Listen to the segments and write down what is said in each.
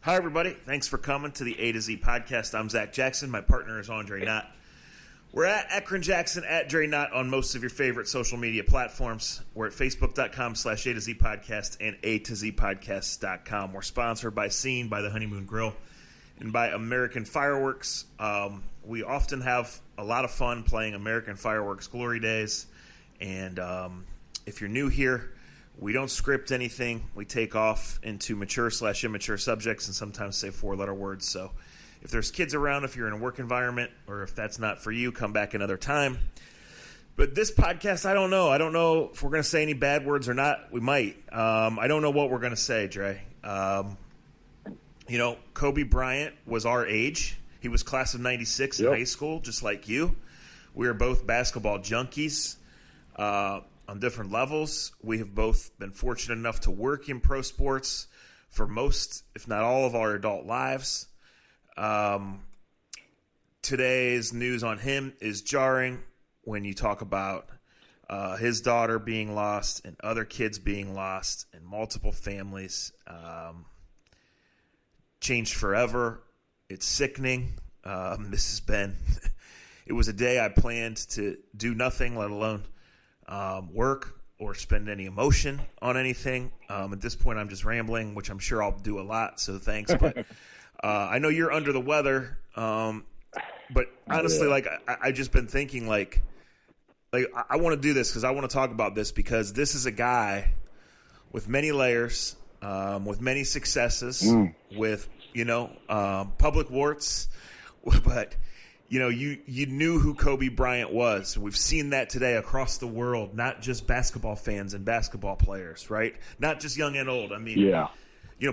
Hi, everybody. Thanks for coming to the A to Z podcast. I'm Zach Jackson. My partner is Andre Knott. We're at Ekron Jackson, at Dre Knott on most of your favorite social media platforms. We're at facebook.com/A to Z podcast and A to Z podcast.com. We're sponsored by Scene, by the Honeymoon Grill, and by American Fireworks. We often have a lot of fun playing American Fireworks Glory Days. And if you're new here, we don't script anything. We take off into mature/immature subjects and sometimes say four-letter words. So if there's kids around, if you're in a work environment, or if that's not for you, come back another time. But this podcast, I don't know. I don't know if we're going to say any bad words or not. We might. I don't know what we're going to say, Dre. Kobe Bryant was our age. He was class of 96 in high school, just like you. We are both basketball junkies. On different levels. We have both been fortunate enough to work in pro sports for most, if not all, of our adult lives. Today's news on him is jarring when you talk about his daughter being lost and other kids being lost and multiple families changed forever. It's sickening. This has been – it was a day I planned to do nothing, let alone – work or spend any emotion on anything. At this point, I'm just rambling, which I'm sure I'll do a lot, so thanks. But I know you're under the weather, but honestly, I just been thinking, like I want to do this because I want to talk about this because this is a guy with many layers, with many successes, with, public warts, but – you knew who Kobe Bryant was. We've seen that today across the world, not just basketball fans and basketball players, right? Not just young and old. I mean,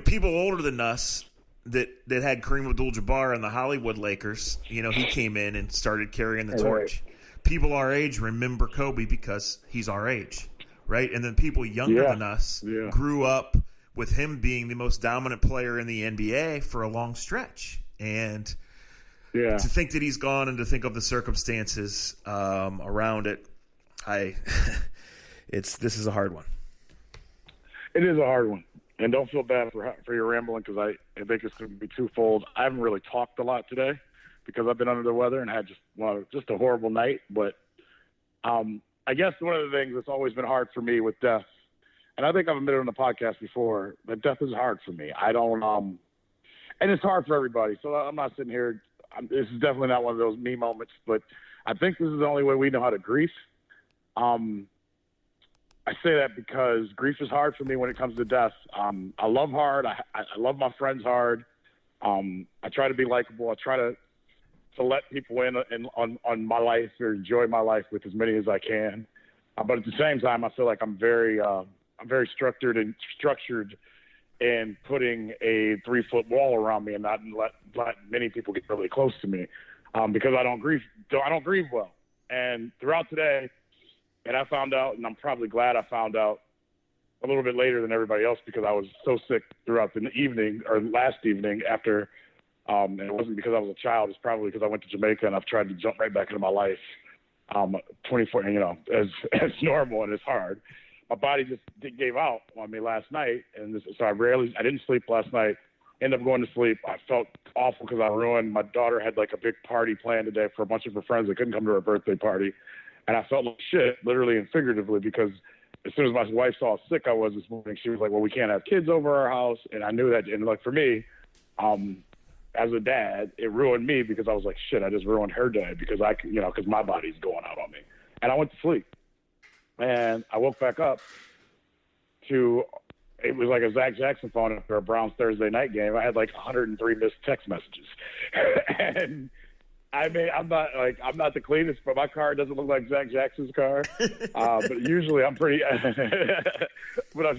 people older than us that had Kareem Abdul-Jabbar and the Hollywood Lakers, he came in and started carrying the torch. People our age remember Kobe because he's our age, right? And then people younger than us grew up with him being the most dominant player in the NBA for a long stretch. And to think that he's gone and to think of the circumstances around it, this is a hard one. It is a hard one, and don't feel bad for your rambling because I think it's going to be twofold. I haven't really talked a lot today because I've been under the weather and had just a horrible night. But I guess one of the things that's always been hard for me with death, and I think I've admitted on the podcast before, that death is hard for me. I don't, and it's hard for everybody. So I'm not sitting here. This is definitely not one of those me moments, but I think this is the only way we know how to grieve. I say that because grief is hard for me when it comes to death. I love hard. I love my friends hard. I try to be likable. I try to let people in on my life or enjoy my life with as many as I can. But at the same time, I feel like I'm very structured and putting a 3-foot wall around me and not let many people get really close to me because I don't grieve well. And throughout today, and I found out, and I'm probably glad I found out a little bit later than everybody else because I was so sick throughout the evening or last evening after, and it wasn't because I was a child. It's probably because I went to Jamaica and I've tried to jump right back into my life 24, as normal, and it's hard. My body just gave out on me last night, and so I didn't sleep last night. Ended up going to sleep. I felt awful because I ruined. My daughter had like a big party planned today for a bunch of her friends that couldn't come to her birthday party, and I felt like shit, literally and figuratively, because as soon as my wife saw how sick I was this morning, she was like, "Well, we can't have kids over our house," and I knew that. And like for me, as a dad, it ruined me because I was like, "Shit, I just ruined her day because because my body's going out on me," and I went to sleep. And I woke back up it was like a Zach Jackson phone after a Browns Thursday night game. I had like 103 missed text messages. And I mean, I'm not the cleanest, but my car doesn't look like Zach Jackson's car. But usually I'm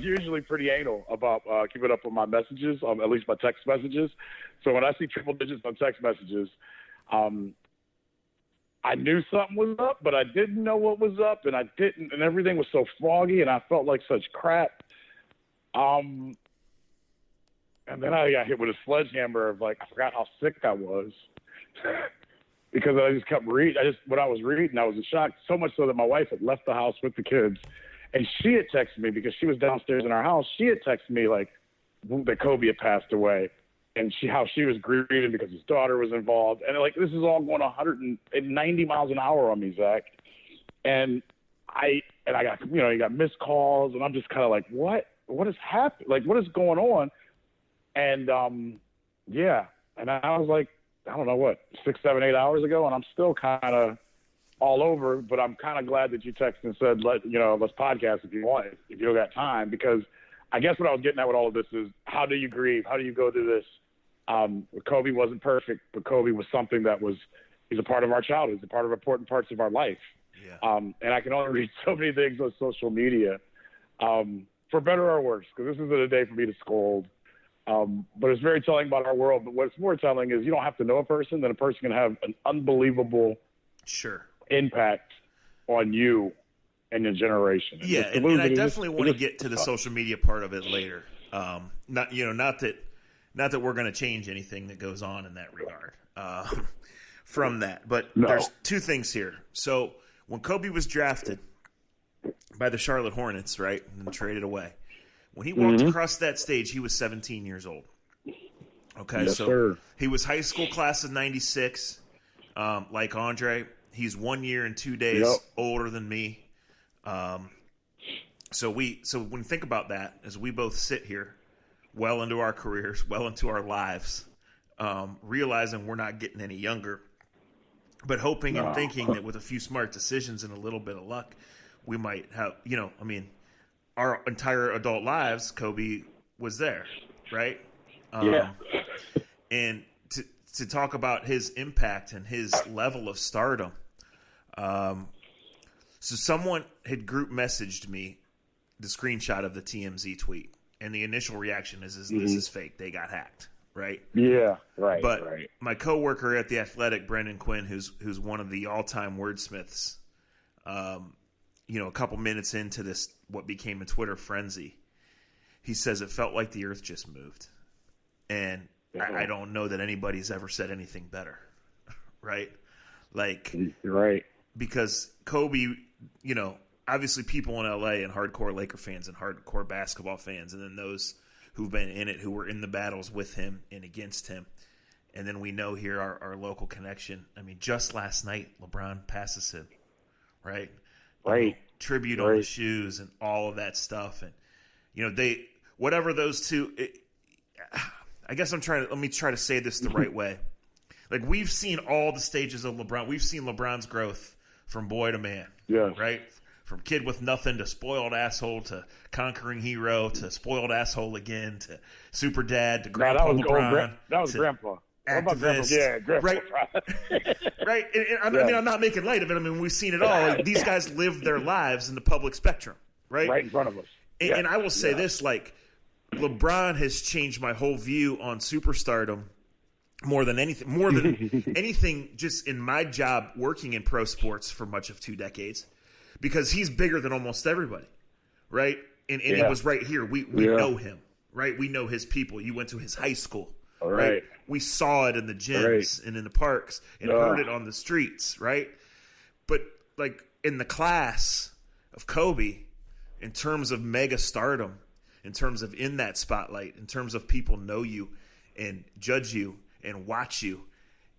usually pretty anal about keeping up with my messages, at least my text messages. So when I see triple digits on text messages, I knew something was up, but I didn't know what was up, and everything was so foggy, and I felt like such crap. And then I got hit with a sledgehammer of I forgot how sick I was because I just kept reading. What I was reading, I was in shock, so much so that my wife had left the house with the kids, and she had texted me because she was downstairs in our house. She had texted me that Kobe had passed away. and how she was grieving because his daughter was involved. And like, this is all going 190 miles an hour on me, Zach. And I got, you got missed calls, and I'm just kind of like, what is happening? Like, what is going on? And, yeah. And I was like, I don't know what, 6, 7, 8 hours ago. And I'm still kind of all over, but I'm kind of glad that you texted and said, let's podcast if you want, if you got time, because I guess what I was getting at with all of this is, how do you grieve? How do you go through this? Kobe wasn't perfect, but Kobe was something that he's a part of our childhood. He's a part of important parts of our life. Yeah. And I can only read so many things on social media, for better or worse, because this isn't a day for me to scold. But it's very telling about our world. But what's more telling is, you don't have to know a person, that a person can have an unbelievable impact on you and your generation. Yeah, and I definitely want to get to the social media part of it later. Not that we're going to change anything that goes on in that regard from that. But there's two things here. So when Kobe was drafted by the Charlotte Hornets, right, and then traded away, when he walked across that stage, he was 17 years old. Okay, yes, so sir. He was high school class of 96, like Andre. He's 1 year and 2 days older than me. So when you think about that, as we both sit here, well into our careers, well into our lives, realizing we're not getting any younger, but hoping and thinking that with a few smart decisions and a little bit of luck, we might have, our entire adult lives, Kobe was there, right? And to talk about his impact and his level of stardom. So someone had group messaged me the screenshot of the TMZ tweet, and the initial reaction is this is fake. They got hacked, right? Yeah, right. But my coworker at The Athletic, Brendan Quinn, who's one of the all-time wordsmiths, a couple minutes into this, what became a Twitter frenzy, he says it felt like the earth just moved. And I don't know that anybody's ever said anything better, right? Like, right. Because Kobe, obviously people in LA and hardcore Laker fans and hardcore basketball fans, and then those who've been in it, who were in the battles with him and against him. And then we know here our local connection. I mean, just last night, LeBron passes him, right? Right. Tribute on the shoes and all of that stuff. And, whatever those two, I guess let me try to say this the right way. Like, we've seen all the stages of LeBron. We've seen LeBron's growth from boy to man, right? From kid with nothing to spoiled asshole to conquering hero to spoiled asshole again to super dad to grandpa LeBron. That was grandpa. Activist, yeah, grandpa. Right? Right? And I mean, I'm not making light of it. I mean, we've seen it all. Like, these guys live their lives in the public spectrum, right? Right in front of us. And I will say this, like, LeBron has changed my whole view on superstardom more than anything just in my job working in pro sports for much of 2 decades, because he's bigger than almost everybody, right? And he was right here. We know him, right? We know his people. You went to his high school, right? We saw it in the gyms and in the parks and heard it on the streets, right? But, like, in the class of Kobe, in terms of mega stardom, in terms of in that spotlight, in terms of people know you and judge you and watch you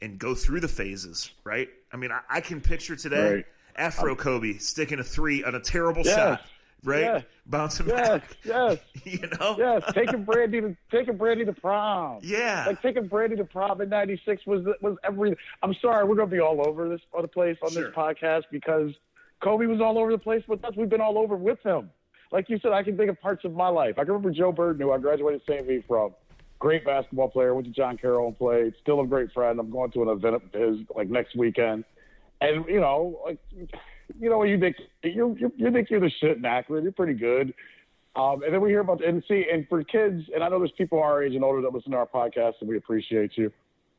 and go through the phases, right? I mean, I can picture today Afro Kobe sticking a 3 on a terrible shot, right? Yeah. Bouncing back. Yes. Yes. Taking Brandy to prom. Yeah. Like, taking Brandy to prom in '96 was every. I'm sorry, we're gonna be all over this other place on this podcast, because Kobe was all over the place with us. We've been all over with him. Like you said, I can think of parts of my life. I can remember Joe Burden, who I graduated St. V from. Great basketball player. Went to John Carroll and played. Still a great friend. I'm going to an event of his next weekend. And you think you're the shit in Akron. You're pretty good. And then we hear about and for kids, and I know there's people our age and older that listen to our podcast, and we appreciate you.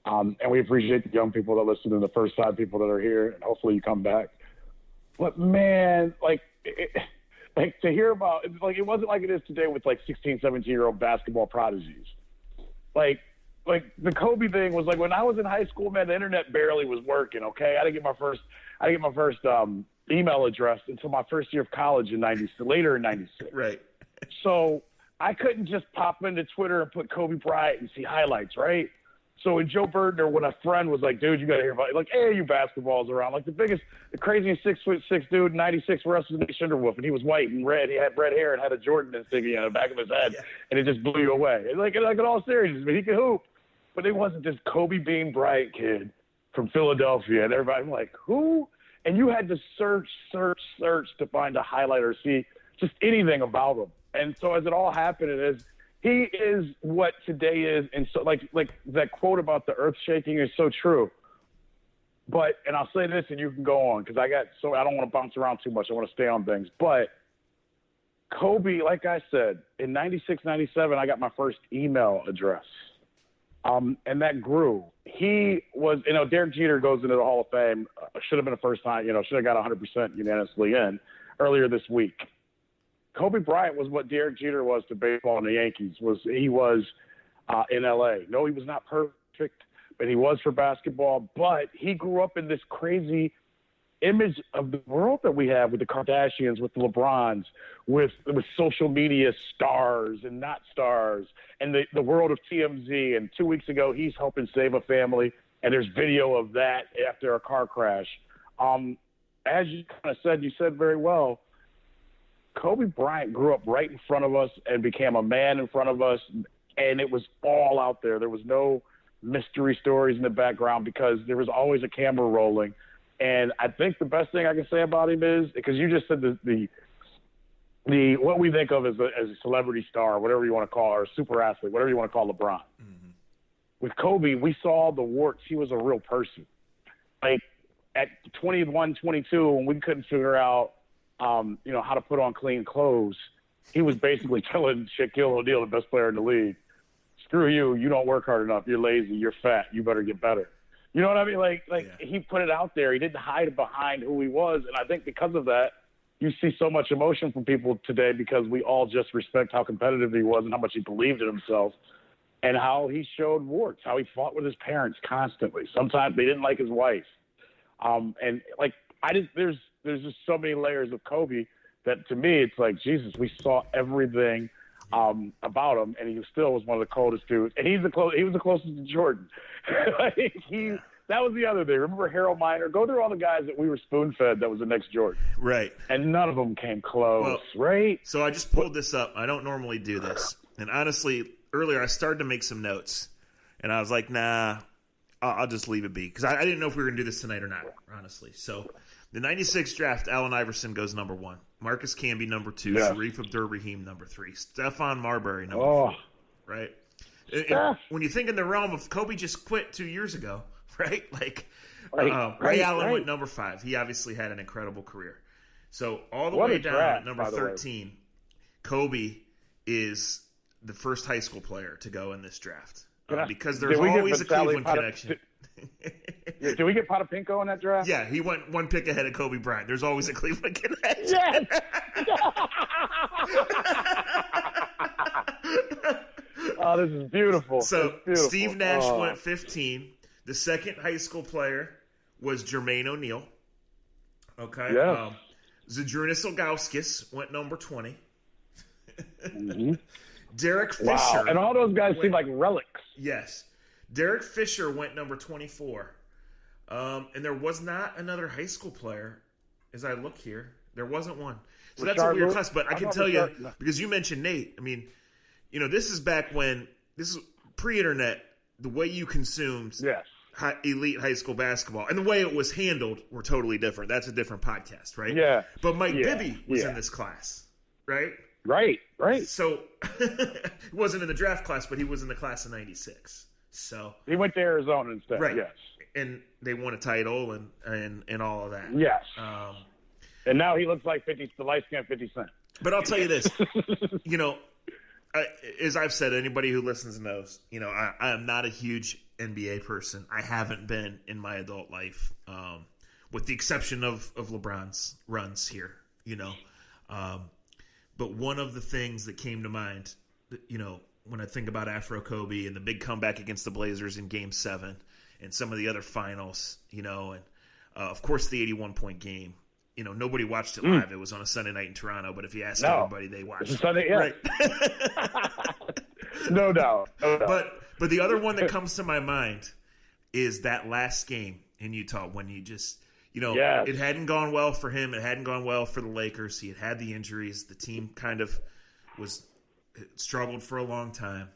And we appreciate the young people that listen and the first time people that are here, and hopefully you come back. But man, to hear about it wasn't like it is today with 16, 17-year-old basketball prodigies. Like the Kobe thing was like when I was in high school, man, the internet barely was working. Okay. I didn't get my first email address until my first year of college later in 96. Right. So I couldn't just pop into Twitter and put Kobe Bryant and see highlights, right? So when Joe Burton, when a friend was like, dude, you got to hear about it. Like, AAU basketball's around. Like the craziest 6'6" dude, 96 wrestled Nate Shinderwolf, and he was white and red. He had red hair and had a Jordan insignia on the back of his head, and it just blew you away. Like in all seriousness, he could hoop. But it wasn't this Kobe Bean Bryant kid from Philadelphia. And everybody was like, who? And you had to search to find a highlight or see just anything about him. And so as it all happened, he is what today is. And so like that quote about the earth shaking is so true. But, and I'll say this and you can go on because I don't want to bounce around too much. I want to stay on things. But Kobe, like I said, in 96, 97, I got my first email address. And that grew. He was, Derek Jeter goes into the Hall of Fame. Should have been the first time, should have got 100% unanimously in earlier this week. Kobe Bryant was what Derek Jeter was to baseball and the Yankees. He was in L.A. No, he was not perfect, but he was for basketball. But he grew up in this crazy image of the world that we have with the Kardashians, with the LeBrons, with social media stars and not stars, and the world of TMZ. And 2 weeks ago, he's helping save a family, and there's video of that after a car crash. As you kind of said, you said very well, Kobe Bryant grew up right in front of us and became a man in front of us, and it was all out there. There was no mystery stories in the background because there was always a camera rolling. And I think the best thing I can say about him is, because you just said the what we think of as a celebrity star, whatever you want to call, or a super athlete, whatever you want to call LeBron. Mm-hmm. With Kobe, we saw the warts. He was a real person. Like at 21, 22, when we couldn't figure out, how to put on clean clothes, he was basically telling Shaquille O'Neal, the best player in the league, screw you, you don't work hard enough, you're lazy, you're fat, you better get better. You know what I mean? He put it out there. He didn't hide behind who he was. And I think because of that, you see so much emotion from people today because we all just respect how competitive he was and how much he believed in himself and how he showed warts, how he fought with his parents constantly. Sometimes they didn't like his wife. There's just so many layers of Kobe that to me, it's like, Jesus, we saw everything about him, and he still was one of the coldest dudes. And he was the closest to Jordan. That was the other thing. Remember Harold Miner? Go through all the guys that we were spoon-fed that was the next Jordan. Right. And none of them came close, right? So I just pulled this up. I don't normally do this. And honestly, earlier I started to make some notes, and I was like, nah, I'll just leave it be. Because I didn't know if we were going to do this tonight or not, honestly. So the 96 draft, Allen Iverson goes number 1. Marcus Camby, number 2. Yeah. Sharif Abdur-Rahim, number 3. Stephon Marbury, number 4. Right? And when you think in the realm of Kobe just quit 2 years ago, right? Ray Allen went number 5. He obviously had an incredible career. So all the way down at number 13, Kobe is the first high school player to go in this draft. Because there's always a Cleveland connection. Did we get Potapinko in that draft? Yeah, he went one pick ahead of Kobe Bryant. There's always a Cleveland connection. Yes! Oh, this is beautiful. So Steve Nash went 15. The second high school player was Jermaine O'Neal. Okay. Yeah. Zydrunas Ilgauskas went number 20. Mm-hmm. Derek Fisher. Wow. And all those guys seem like relics. Yes. Derek Fisher went number 24. And there was not another high school player as I look here. There wasn't one. So that's a weird class. But I can tell you, because you mentioned Nate, I mean, this is back when, this is pre-internet, the way you consumed elite high school basketball and the way it was handled were totally different. That's a different podcast, right? Yeah. But Mike Bibby was in this class, right? Right. So he wasn't in the draft class, but he was in the class of 96. So he went to Arizona instead. Right. Yes. And they won a title and all of that. Yes. And now he looks like the light-skinned 50 Cent. But I'll tell you this, as I've said, anybody who listens knows, I am not a huge NBA person. I haven't been in my adult life, with the exception of LeBron's runs here, But one of the things that came to mind, when I think about Afro Kobe and the big comeback against the Blazers in Game 7 and some of the other finals, and of course the 81-point game, nobody watched it live. It was on a Sunday night in Toronto, but if you ask everybody, they watched it. Sunday, yeah. Right. No doubt. But the other one that comes to my mind is that last game in Utah when you just, it hadn't gone well for him. It hadn't gone well for the Lakers. He had the injuries. The team kind of struggled for a long time.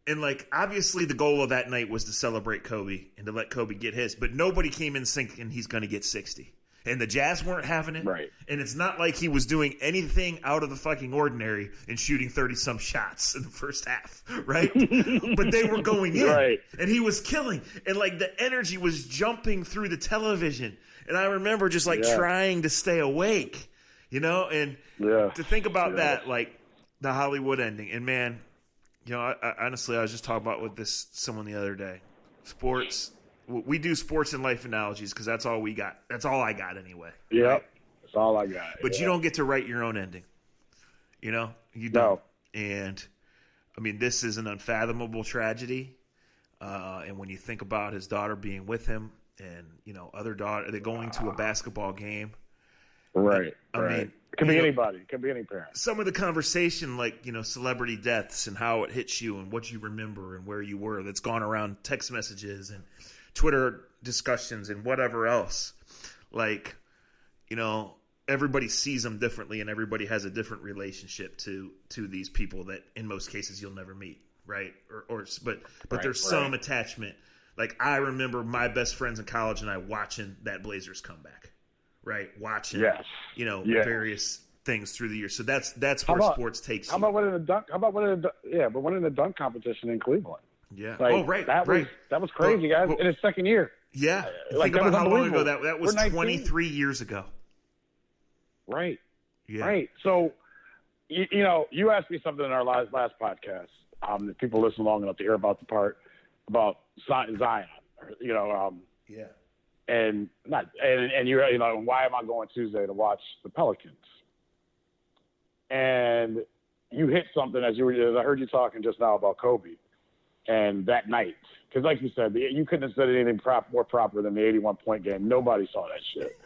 And, obviously the goal of that night was to celebrate Kobe and to let Kobe get his. But nobody came in thinking he's going to get 60. And the Jazz weren't having it. Right. And it's not like he was doing anything out of the fucking ordinary and shooting 30-some shots in the first half, right? But they were going in. Right. And he was killing. And, the energy was jumping through the television. And I remember just, trying to stay awake, and to think about that, the Hollywood ending. And, man, I honestly, I was just talking about with someone the other day. Sports. We do sports and life analogies because that's all we got. That's all I got anyway. Yep. Right? That's all I got. But you don't get to write your own ending. You don't. No. And, I mean, this is an unfathomable tragedy. And when you think about his daughter being with him and, other daughter, they're going to a basketball game. Right. I mean, it can be anybody. It can be any parent. Some of the conversation, celebrity deaths and how it hits you and what you remember and where you were, that's gone around text messages and Twitter discussions and whatever else. Everybody sees them differently and everybody has a different relationship to these people that in most cases you'll never meet, right? But there's some attachment. I remember my best friends in college and I watching that Blazers comeback, right? Watching, various things through the years. So that's where sports takes you. How about winning the dunk competition in Cleveland? Yeah. Right. That was crazy, guys. In his second year. Yeah. Think about how long ago that was. 23 years ago. Right. Yeah. Right. So, you asked me something in our last podcast. That people listen long enough to hear about the part about Zion. Yeah. And why am I going Tuesday to watch the Pelicans? And you hit something as I heard you talking just now about Kobe. And that night, because like you said, you couldn't have said anything more proper than the 81-point game. Nobody saw that shit.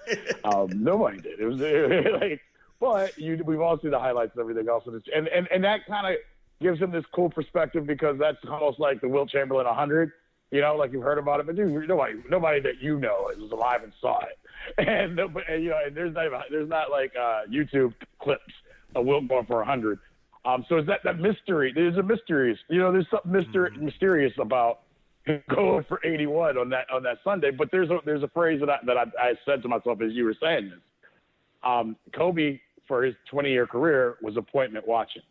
Nobody did. It was but we've all seen the highlights and everything else, and that kind of gives him this cool perspective because that's almost like the Wilt Chamberlain 100. You've heard about it, but dude, nobody that was alive and saw it, and there's not YouTube clips of Wilt going for 100. So is that mystery? There's a mysterious, there's something mysterious about him going for 81 on that Sunday. But there's a phrase that I said to myself as you were saying this. Kobe, for his 20-year career, was appointment watching,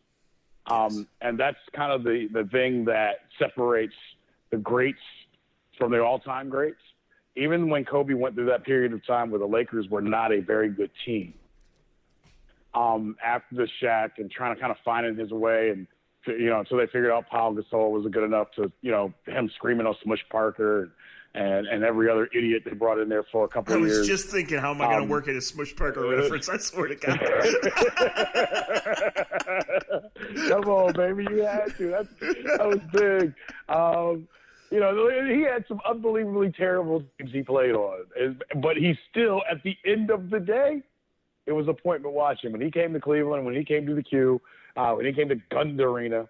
and that's kind of the thing that separates the greats from the all-time greats. Even when Kobe went through that period of time where the Lakers were not a very good team. After the Shaq and trying to kind of finding his way and, until they figured out Paul Gasol wasn't good enough to, him screaming on Smush Parker and every other idiot they brought in there for a couple of years. I was just thinking, how am I going to work at a Smush Parker reference? I swear to God. Come on, baby. You had to. That was big. He had some unbelievably terrible teams he played on. But he still, at the end of the day, it was appointment watching. When he came to Cleveland, when he came to the Q, when he came to Gunda Arena,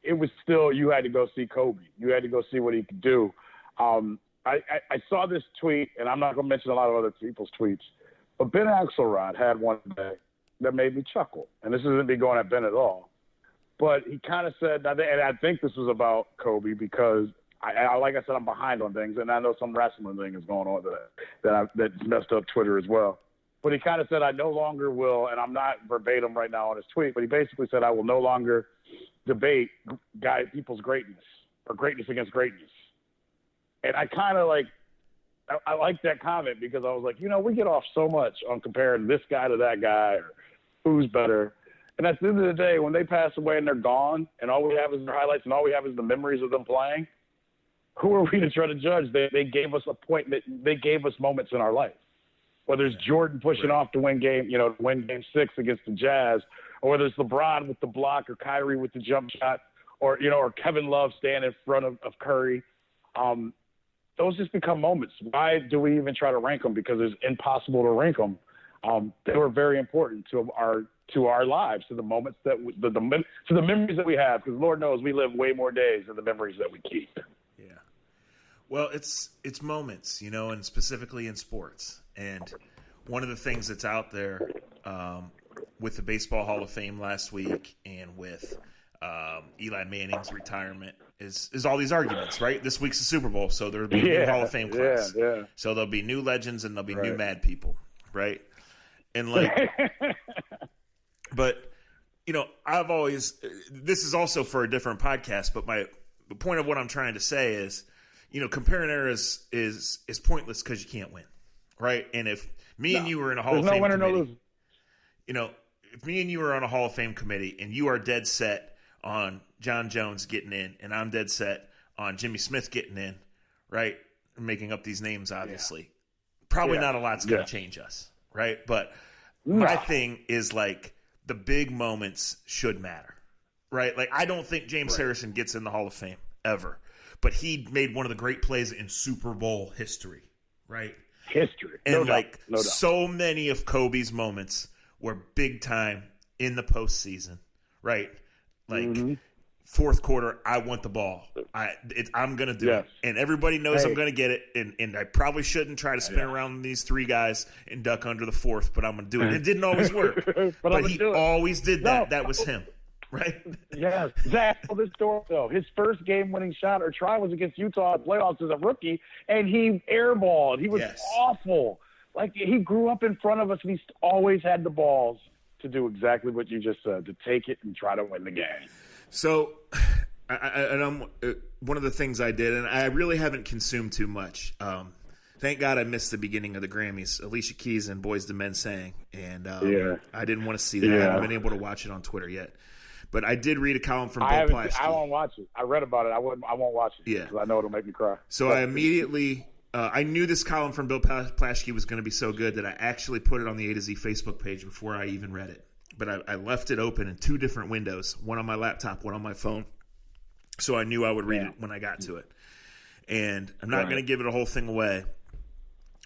it was still, you had to go see Kobe. You had to go see what he could do. I saw this tweet, and I'm not going to mention a lot of other people's tweets, but Ben Axelrod had one day that made me chuckle. And this isn't me going at Ben at all. But he kind of said, and I think this was about Kobe because, like I said, I'm behind on things, and I know some wrestling thing is going on that's messed up Twitter as well. But he kind of said, I no longer will, and I'm not verbatim right now on his tweet, but he basically said, I will no longer debate people's greatness or greatness against greatness. And I kind of I like that comment because I was like, we get off so much on comparing this guy to that guy or who's better. And at the end of the day, when they pass away and they're gone and all we have is their highlights and all we have is the memories of them playing, who are we to try to judge? They gave us they gave us moments in our life. Whether it's Jordan pushing off to win game 6 against the Jazz, or whether it's LeBron with the block or Kyrie with the jump shot, or Kevin Love standing in front of Curry. Those just become moments. Why do we even try to rank them? Because it's impossible to rank them they were very important to our lives, to the moments that to the memories that we have. Because Lord knows we live way more days than the memories that we keep. Yeah. Well, it's moments, and specifically in sports. And one of the things that's out there with the Baseball Hall of Fame last week and with Eli Manning's retirement is all these arguments, right? This week's the Super Bowl, so there'll be a new Hall of Fame class. Yeah. So there'll be new legends and there'll be new mad people, right? And but I've always, this is also for a different podcast, but the point of what I'm trying to say is, comparing eras is pointless because you can't win, right? And if me and you were in a Hall of Fame committee, if me and you are on a Hall of Fame committee and you are dead set on John Jones getting in and I'm dead set on Jimmy Smith getting in, right? I'm making up these names, obviously. Probably not a lot's going to change us, right? But my thing is the big moments should matter, right? I don't think James Harrison gets in the Hall of Fame ever, but he made one of the great plays in Super Bowl history, right? History. And so many of Kobe's moments were big time in the postseason, right? Fourth quarter, I want the ball. I'm going to do it. And everybody knows I'm going to get it. And I probably shouldn't try to spin around these three guys and duck under the fourth, but I'm going to do it. And it didn't always work. but he always did that. That was him, right? Yes. Zach told this story, though. His first game-winning shot or try was against Utah in playoffs as a rookie, and he airballed. He was awful. He grew up in front of us, and he always had the balls to do exactly what you just said, to take it and try to win the game. So, I'm one of the things I did, and I really haven't consumed too much. Thank God I missed the beginning of the Grammys. Alicia Keys and Boyz II Men sang, and I didn't want to see that. I haven't been able to watch it on Twitter yet. But I did read a column from Bill Plaschke. I won't watch it. I read about it. I won't watch it because I know it'll make me cry. So I immediately I knew this column from Bill Plaschke was going to be so good that I actually put it on the A to Z Facebook page before I even read it. But I left it open in two different windows, one on my laptop, one on my phone. So I knew I would read it when I got to it. And I'm not going to give it a whole thing away,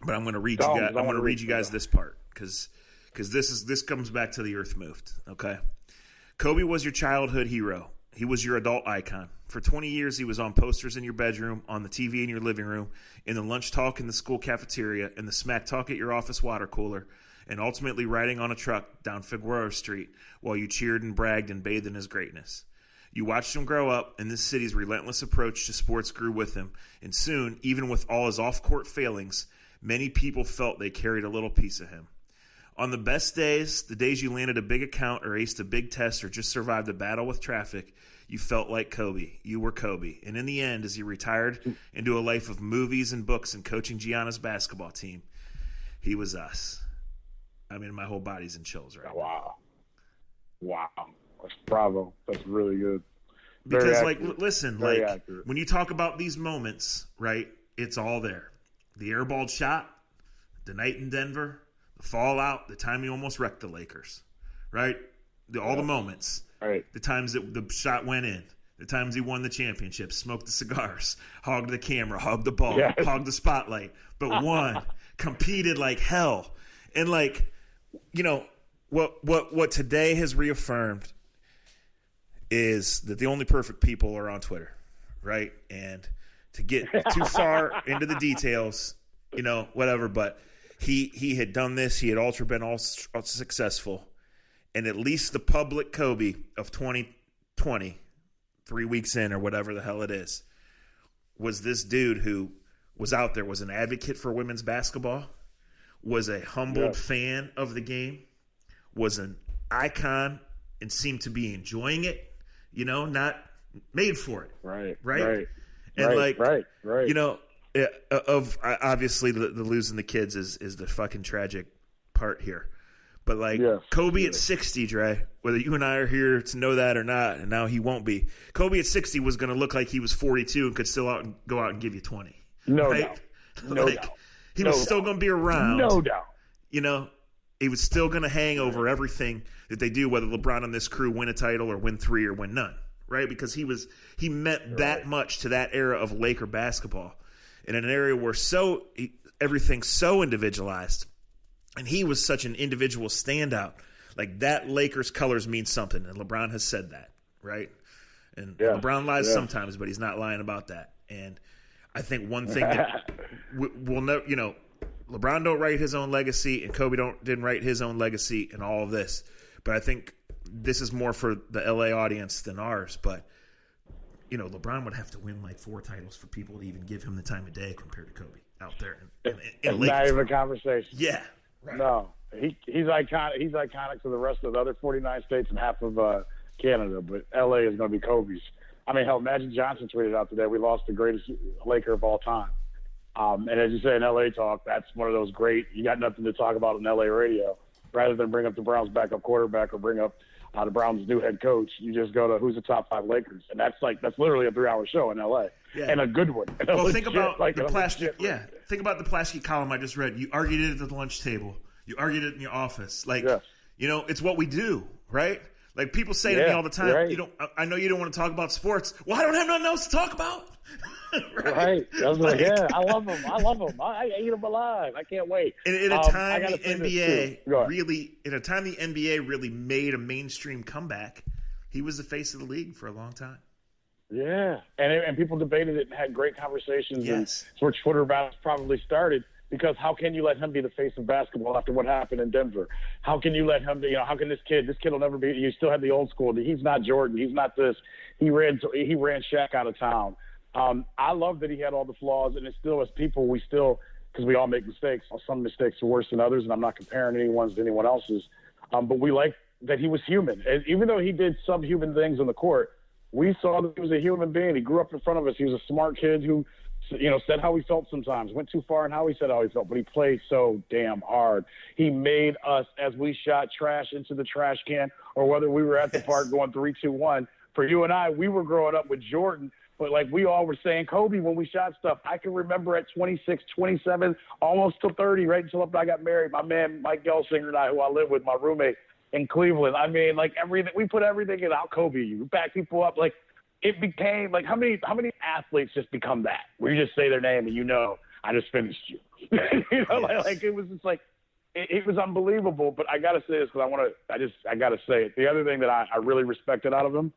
but I'm going to read I'm going to read you guys this part because this comes back to the earth moved. Okay, Kobe was your childhood hero. He was your adult icon. For 20 years, he was on posters in your bedroom, on the TV in your living room, in the lunch talk in the school cafeteria, in the smack talk at your office water cooler, and ultimately riding on a truck down Figueroa Street while you cheered and bragged and bathed in his greatness. You watched him grow up, and this city's relentless approach to sports grew with him. And soon, even with all his off-court failings, many people felt they carried a little piece of him. On the best days, the days you landed a big account or aced a big test or just survived a battle with traffic, you felt like Kobe. You were Kobe. And in the end, as he retired into a life of movies and books and coaching Gianna's basketball team, he was us. I mean, my whole body's in chills right now. Wow. Bravo. That's really good. Because, listen, when you talk about these moments, right, it's all there. The airballed shot, the night in Denver, the fallout, the time he almost wrecked the Lakers, right? All the moments. Right. The times that the shot went in, the times he won the championship, smoked the cigars, hogged the camera, hogged the ball, hogged the spotlight, but won, competed like hell. And what today has reaffirmed is that the only perfect people are on Twitter, right? And to get too far into the details, whatever, but he had done this, he had been all successful. And at least the public Kobe of 2020, 3 weeks in or whatever the hell it is, was this dude who was out there, was an advocate for women's basketball, was a humbled fan of the game, was an icon and seemed to be enjoying it, not made for it. Right. Obviously the losing the kids is the fucking tragic part here. But Kobe at 60, Dre, whether you and I are here to know that or not, and now he won't be. Kobe at 60 was going to look like he was 42 and could still go out and give you 20. No doubt. He was still going to be around. No doubt. He was still going to hang over everything that they do, whether LeBron and this crew win a title or win 3 or win none, right? Because he meant that much to that era of Laker basketball. In an area where everything's so individualized. And he was such an individual standout. Like, that Lakers colors mean something, and LeBron has said that, right? And LeBron lies sometimes, but he's not lying about that. And I think one thing that we'll know, you know, LeBron don't write his own legacy, and Kobe didn't write his own legacy in all of this. But I think this is more for the LA audience than ours. But, you know, LeBron would have to win like 4 titles for people to even give him the time of day compared to Kobe out there. It's not even a conversation. Yeah. Right. No. He's iconic. He's iconic to the rest of the other 49 states and half of Canada. But LA is going to be Kobe's. I mean, hell, Magic Johnson tweeted out today, we lost the greatest Laker of all time. And as you say in LA talk, that's one of those great, you got nothing to talk about in LA radio. Rather than bring up the Browns' backup quarterback or bring up the Browns' new head coach, you just go to who's the top 5 Lakers. And that's literally a 3-hour show in LA. Yeah. And a good one. Well, think about the Plaschke. Yeah. Think about the Plaschke column I just read. You argued it at the lunch table. You argued it in your office. Like, you know, it's what we do, right? Like, people say to me all the time, right. I know you don't want to talk about sports. Well, I don't have nothing else to talk about. right. I was like, I love them. I eat them alive. I can't wait. In a time the NBA really made a mainstream comeback, he was the face of the league for a long time. Yeah. And people debated it and had great conversations. Yes. And it's where Twitter battles probably started. Because how can you let him be the face of basketball after what happened in Denver? How can you let him be, how can this kid will never be, you still have the old school. He's not Jordan. He's not this. He ran Shaq out of town. I love that he had all the flaws, and it's still, as people, because we all make mistakes. Some mistakes are worse than others, and I'm not comparing anyone's to anyone else's. But we like that he was human. And even though he did subhuman things on the court, we saw that he was a human being. He grew up in front of us. He was a smart kid who, said how he felt sometimes, went too far in how he said how he felt, but he played so damn hard. He made us, as we shot trash into the trash can, or whether we were at the park going 3-2-1. For you and I, we were growing up with Jordan, but like we all were saying Kobe when we shot stuff. I can remember at 26, 27, almost to 30, right until I got married. My man, Mike Gelsinger and I, who I live with, my roommate in Cleveland. I mean, like everything, we put everything in out Kobe. You back people up, like. It became like how many athletes just become that where you just say their name and I just finished you. Like it was just like it was unbelievable. But I gotta say this because I gotta say it. The other thing that I really respected out of him,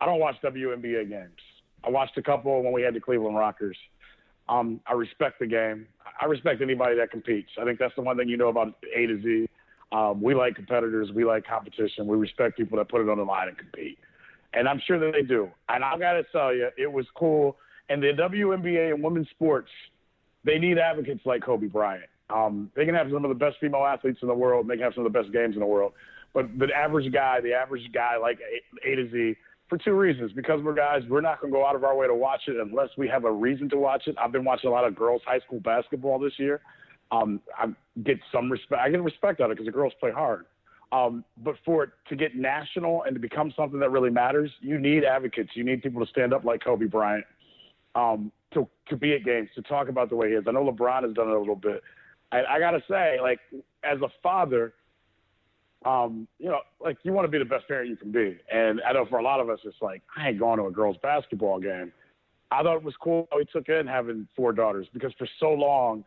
I don't watch WNBA games. I watched a couple when we had the Cleveland Rockers. I respect the game. I respect anybody that competes. I think that's the one thing about A to Z. We like competitors. We like competition. We respect people that put it on the line and compete. And I'm sure that they do. And I got to tell you, it was cool. And the WNBA and women's sports, they need advocates like Kobe Bryant. They can have some of the best female athletes in the world. And they can have some of the best games in the world. But the average guy like A to Z, for 2 reasons. Because we're guys, we're not going to go out of our way to watch it unless we have a reason to watch it. I've been watching a lot of girls' high school basketball this year. I get some respect. I get respect out of it because the girls play hard. But for it to get national and to become something that really matters, you need advocates. You need people to stand up like Kobe Bryant, to be at games, to talk about the way he is. I know LeBron has done it a little bit. I got to say, like, as a father, like you want to be the best parent you can be. And I know for a lot of us, it's like, I ain't going to a girls' basketball game. I thought it was cool how he took in having 4 daughters because for so long,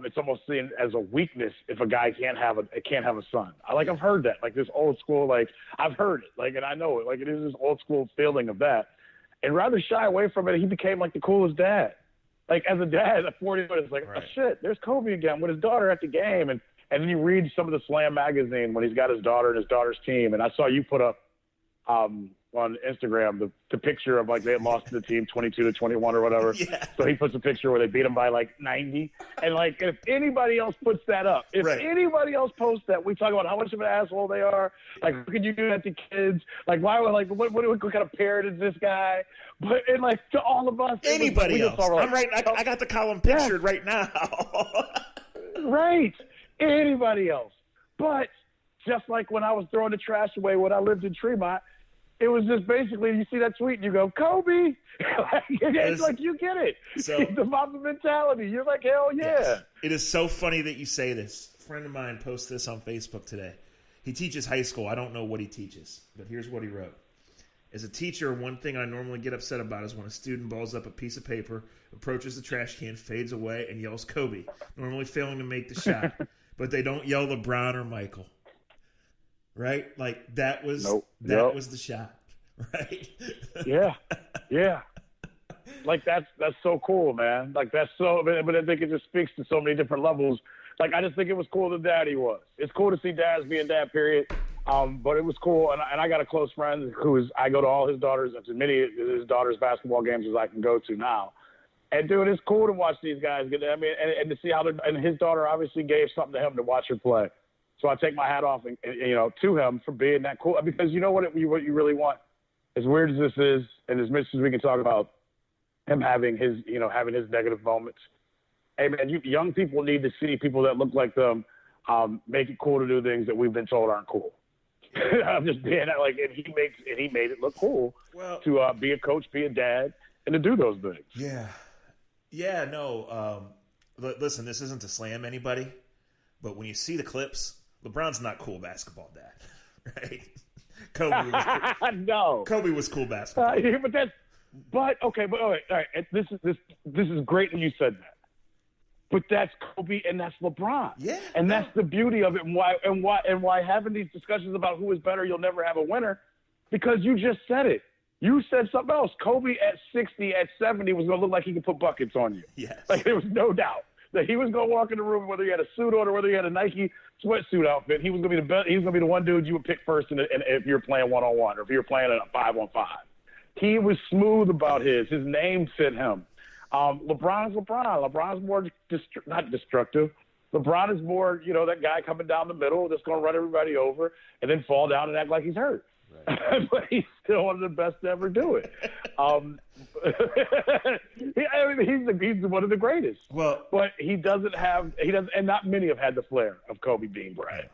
it's almost seen as a weakness if a guy can't have a son. I've heard that, like this old school, like I've heard it, like, and I know it, like it is this old school feeling of that. And rather shy away from it, he became like the coolest dad. Like as a dad at 40, it's like, right. Oh shit, there's Kobe again with his daughter at the game. And then you read some of the Slam magazine when he's got his daughter and his daughter's team. And I saw you put up on Instagram the picture of like they had lost to the team 22-21 or whatever. Yeah. So he puts a picture where they beat him by like 90. And like if anybody else puts that up, if anybody else posts that, we talk about how much of an asshole they are. Like how could you do that to kids? Like why would like what kind of parent is this guy? But and like to all of us, anybody else. I'm right. I got the column pictured right now. Right. Anybody else. But just like when I was throwing the trash away when I lived in Tremont, it was just basically, you see that tweet and you go, Kobe. It's like, you get it. So, the Mamba mentality. You're like, hell yeah. Yes. It is so funny that you say this. A friend of mine posted this on Facebook today. He teaches high school. I don't know what he teaches, but here's what he wrote. As a teacher, one thing I normally get upset about is when a student balls up a piece of paper, approaches the trash can, fades away, and yells Kobe, normally failing to make the shot. but they don't yell LeBron or Michael. Right? Like that was was the shot. Right? Yeah. Yeah. Like that's so cool, man. Like that's so, but I think it just speaks to so many different levels. Like I just think it was cool that Daddy was. It's cool to see dads being dad, period. But it was cool, and I got a close friend I go to all his daughters, as many of his daughters' basketball games as I can go to now. And dude, it's cool to watch these guys get. I mean, and to see how and his daughter obviously gave something to him to watch her play. So I take my hat off, and to him for being that cool. Because you know what you really want, as weird as this is, and as much as we can talk about him having his negative moments. Hey man, young people need to see people that look like them make it cool to do things that we've been told aren't cool. I'm just being like, and he made it look cool to be a coach, be a dad, and to do those things. Yeah. No. Listen, this isn't to slam anybody, but when you see the clips, LeBron's not cool basketball dad, right? Kobe was cool. No. Kobe was cool basketball. All right. This is great that you said that. But that's Kobe and that's LeBron. Yeah. And that's the beauty of it, and why having these discussions about who is better, you'll never have a winner, because you just said it. You said something else. Kobe at 60, at 70 was going to look like he could put buckets on you. Yes. Like there was no doubt that he was going to walk in the room, whether he had a suit on or whether he had a Nike sweatsuit outfit. He was going to be the best. He was going to be the one dude you would pick first, and if you're playing 1-on-1 or if you're playing a 5-on-5. He was smooth about his. His name fit him. LeBron's LeBron. LeBron's more not destructive. LeBron is more, that guy coming down the middle that's going to run everybody over and then fall down and act like he's hurt. Right. But he's still one of the best to ever do it. He's one of the greatest. Well, but he doesn't, and not many have had the flair of Kobe being Bryant.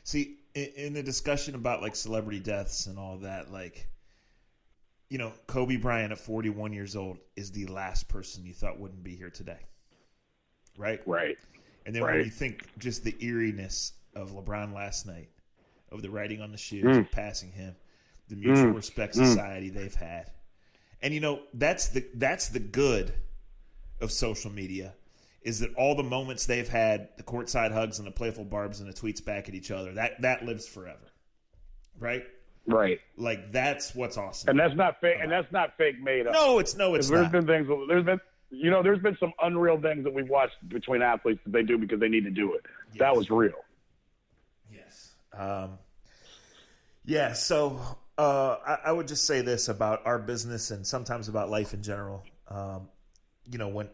See, in the discussion about like celebrity deaths and all that, like, Kobe Bryant at 41 years old is the last person you thought wouldn't be here today. Right? Right. And then when you think just the eeriness of LeBron last night, of the writing on the shoes, of passing him, the mutual respect society they've had. And, that's the good of social media, is that all the moments they've had, the courtside hugs and the playful barbs and the tweets back at each other, that lives forever. Right? Right. Like that's what's awesome. And that's not fake. And that's not fake made up. No, it's not. There's been some unreal things that we've watched between athletes that they do because they need to do it. Yes. That was real. Yes. So I would just say this about our business and sometimes about life in general. When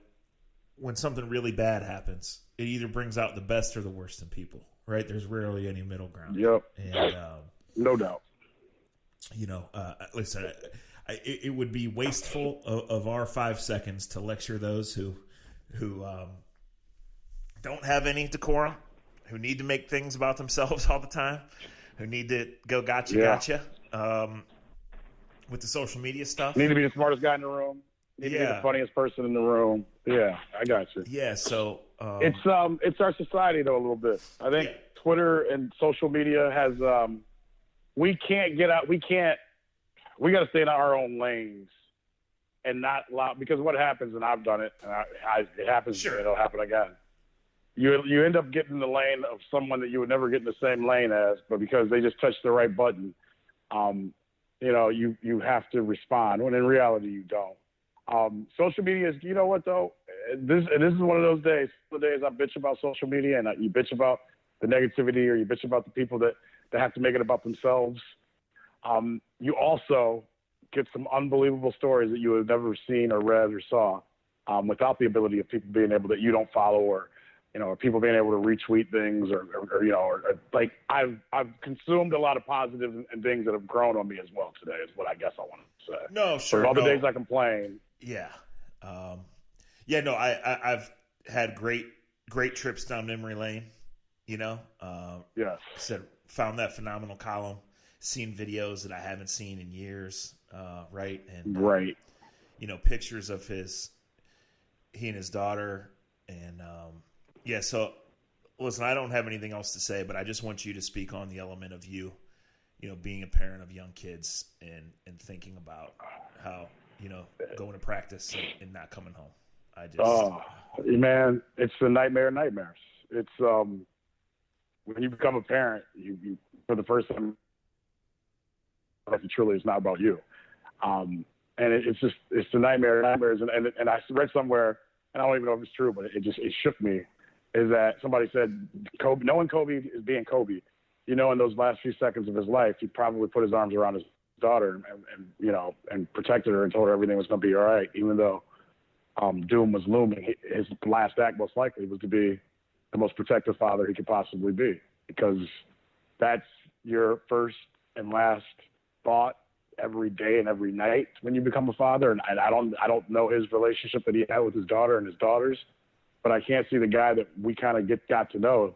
something really bad happens, it either brings out the best or the worst in people. Right? There's rarely any middle ground. Yep. And no doubt. Listen, it would be wasteful of our 5 seconds to lecture those who don't have any decorum, who need to make things about themselves all the time, who need to go gotcha with the social media stuff. Need to be the smartest guy in the room. Need to be the funniest person in the room. Yeah, I got you. Yeah, so it's our society though a little bit. I think Twitter and social media has we can't get out. We got to stay in our own lanes and not allow, because what happens, and I've done it, and it happens, sure. It'll happen again. You end up getting in the lane of someone that you would never get in the same lane as, but because they just touched the right button, you have to respond, when in reality you don't. Social media is, you know what though, this is one of those days. The days I bitch about social media, and you bitch about the negativity, or you bitch about the people that have to make it about themselves. You also get some unbelievable stories that you have never seen or read or saw without the ability of people being able, that you don't follow, or people being able to retweet things, or like I've consumed a lot of positives and things that have grown on me as well today, is what I guess I want to say. No, sure. For all the days I complain. Yeah. I've had great trips down memory lane, Yes. Found that phenomenal column, seen videos that I haven't seen in years, right? And right. Pictures of he and his daughter, and so listen, I don't have anything else to say, but I just want you to speak on the element of you being a parent of young kids and thinking about how going to practice and not coming home. Man, it's the nightmares. It's when you become a parent, you for the first time, like truly, it's not about you. And it's a nightmare. Nightmares, and I read somewhere, and I don't even know if it's true, but it shook me. Is that somebody said Kobe? Knowing Kobe is being Kobe. In those last few seconds of his life, he probably put his arms around his daughter and protected her and told her everything was going to be all right, even though doom was looming. His last act, most likely, was to be the most protective father he could possibly be, because that's your first and last thought every day and every night when you become a father. And I don't know his relationship that he had with his daughter and his daughters, but I can't see the guy that we kind of got to know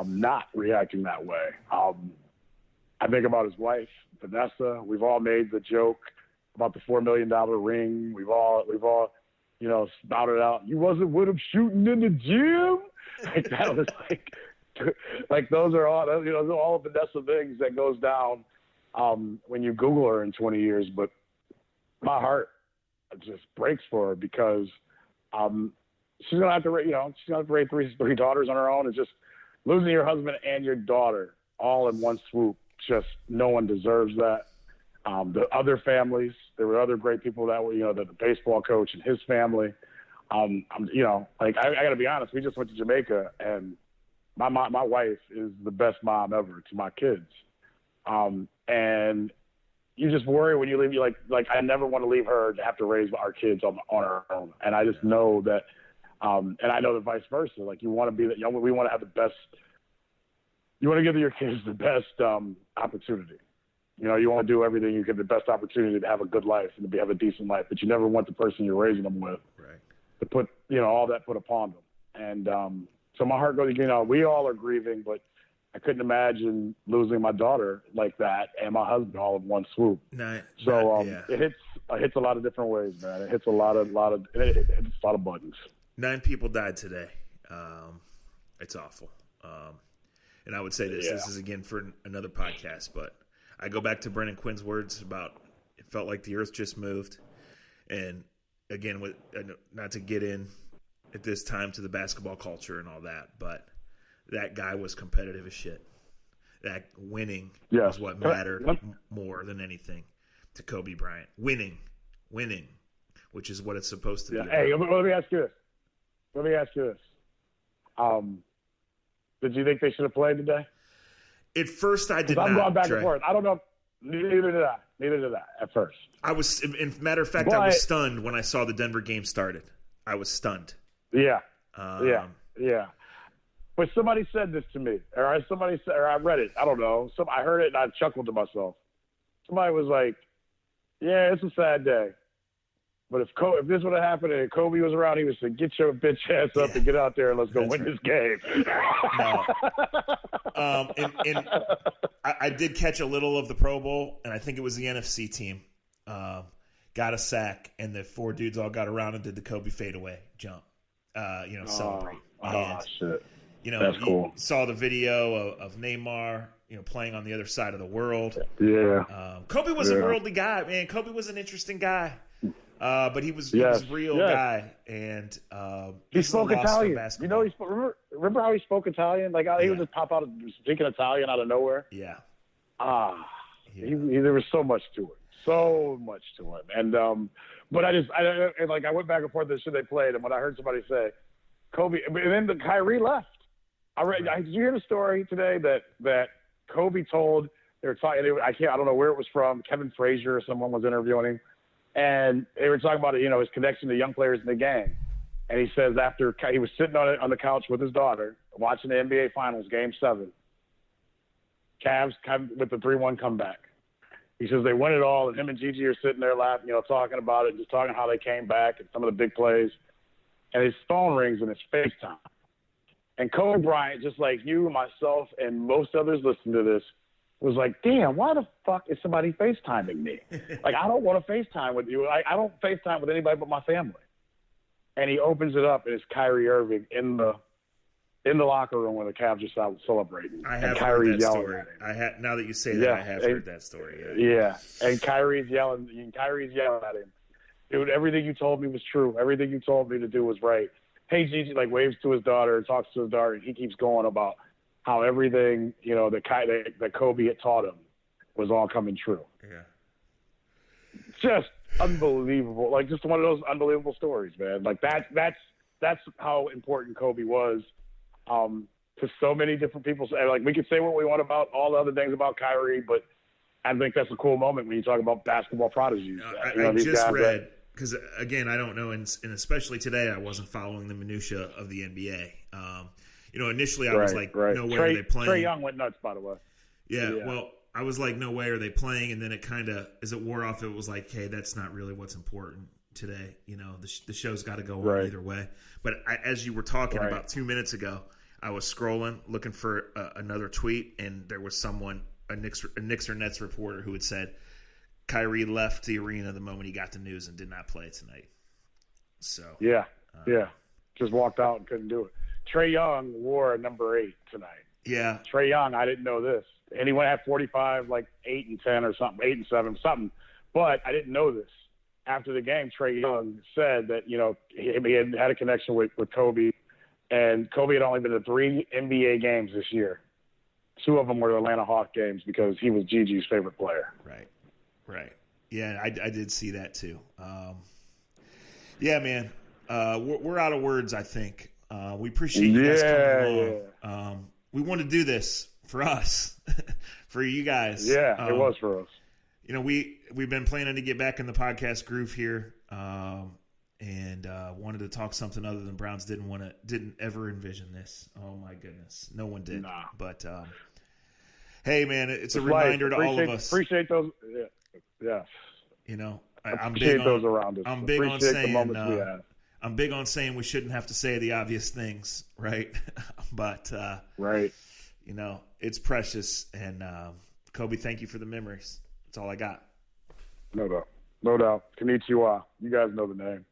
not reacting that way. I think about his wife, Vanessa. We've all made the joke about the $4 million ring. We've all spouted out, "You wasn't with him shooting in the gym." Like that was like those are all all Vanessa things that goes down when you Google her in 20 years. But my heart just breaks for her, because she's gonna have to raise three daughters on her own. It's just losing your husband and your daughter all in one swoop. Just no one deserves that. The other families, there were other great people that were, the baseball coach and his family. I got to be honest. We just went to Jamaica, and my wife is the best mom ever to my kids. And you just worry when you leave. You like I never want to leave her to have to raise our kids on our own. And I just know that, and I know the vice versa. Like you want to be that. We want to have the best. You want to give your kids the best opportunity. You want to do everything you get the best opportunity to have a good life and to have a decent life, but you never want the person you're raising them with to put, all that put upon them. And so my heart goes, we all are grieving, but I couldn't imagine losing my daughter like that and my husband all in one swoop. It hits a lot of different ways, man. It hits a lot of buttons. 9 people died today. It's awful. And I would say this is again for another podcast, but I go back to Brendan Quinn's words about it felt like the earth just moved. And again, with not to get in at this time to the basketball culture and all that, but that guy was competitive as shit. That winning was what mattered more than anything to Kobe Bryant. Winning, which is what it's supposed to be. Hey, let me ask you this. Did you think they should have played today? At first, I did not. I'm going back and forth. I don't know. Neither did I at first. I was, in matter of fact, I was stunned when I saw the Denver game started. I was stunned. Yeah. But somebody said this to me, or I read it. I don't know. I heard it and I chuckled to myself. Somebody was like, "Yeah, it's a sad day. But if this would have happened and Kobe was around, he would say, get your bitch ass up and get out there and let's go win this game." No. And I did catch a little of the Pro Bowl, and I think it was the NFC team. Got a sack, and the 4 dudes all got around and did the Kobe fadeaway jump. Celebrate. Shit. That's cool. Saw the video of Neymar, playing on the other side of the world. Yeah. Kobe was a worldly guy, man. Kobe was an interesting guy. But he was a real guy, and he spoke Italian. Remember how he spoke Italian? Like he would just pop out speaking Italian out of nowhere. Yeah. There was so much to it, and but I went back and forth to the shit they played, and when I heard somebody say Kobe, and then Kyrie left. Did you hear the story today that Kobe told? They were talking. I don't know where it was from. Kevin Frazier or someone was interviewing him. And they were talking about his connection to young players in the game. And he says after he was sitting on the couch with his daughter watching the NBA Finals, Game 7, Cavs with the 3-1 comeback. He says they win it all, and him and Gigi are sitting there laughing, talking about it, just talking how they came back and some of the big plays. And his phone rings and it's FaceTime. And Kobe Bryant, just like you, myself, and most others listening to this, was like, damn, why the fuck is somebody FaceTiming me? Like, I don't want to FaceTime with you. I don't FaceTime with anybody but my family. And he opens it up, and it's Kyrie Irving in the locker room when the Cavs are out celebrating. I have heard that story. Now that you say that, I have heard that story. Yeah. And Kyrie's yelling at him. Dude, everything you told me was true. Everything you told me to do was right. Hey, Gigi, waves to his daughter, talks to his daughter, and he keeps going about how everything, that Kobe had taught him was all coming true. Yeah. Just unbelievable. Like, just one of those unbelievable stories, man. Like, that's how important Kobe was to so many different people. Like, we could say what we want about all the other things about Kyrie, but I think that's a cool moment when you talk about basketball prodigies. I just read, because, again, I don't know, and especially today I wasn't following the minutia of the NBA. Initially I was like, no way are they playing. Trae Young went nuts, by the way. Yeah, well, I was like, no way are they playing, and then it kind of, as it wore off, it was like, hey, that's not really what's important today. The show's got to go on either way. But as you were talking about 2 minutes ago, I was scrolling, looking for another tweet, and there was someone, a Knicks or Nets reporter, who had said Kyrie left the arena the moment he got the news and did not play tonight. So just walked out and couldn't do it. Trae Young wore number 8 tonight. Yeah, Trae Young, I didn't know this, and he went at 45, like 8 and 10 or something, 8 and 7, something. But I didn't know this. After the game, Trae Young said that he had a connection with Kobe, and Kobe had only been to 3 NBA games this year. 2 of them were Atlanta Hawk games because he was Gigi's favorite player. Right. Yeah, I did see that too. Yeah, man, we're out of words, I think. We appreciate you guys coming along. We want to do this for us, for you guys. Yeah, it was for us. We've been planning to get back in the podcast groove here, and wanted to talk something other than Browns. Didn't ever envision this. Oh my goodness, no one did. Nah. But hey, man, it's a reminder to all of us. Appreciate those. Yeah. I'm appreciate big those on, around us. I'm big on Appreciate saying the moments we had. I'm big on saying we shouldn't have to say the obvious things, right? But right. It's precious. And Kobe, thank you for the memories. That's all I got. No doubt. Konnichiwa. You guys know the name.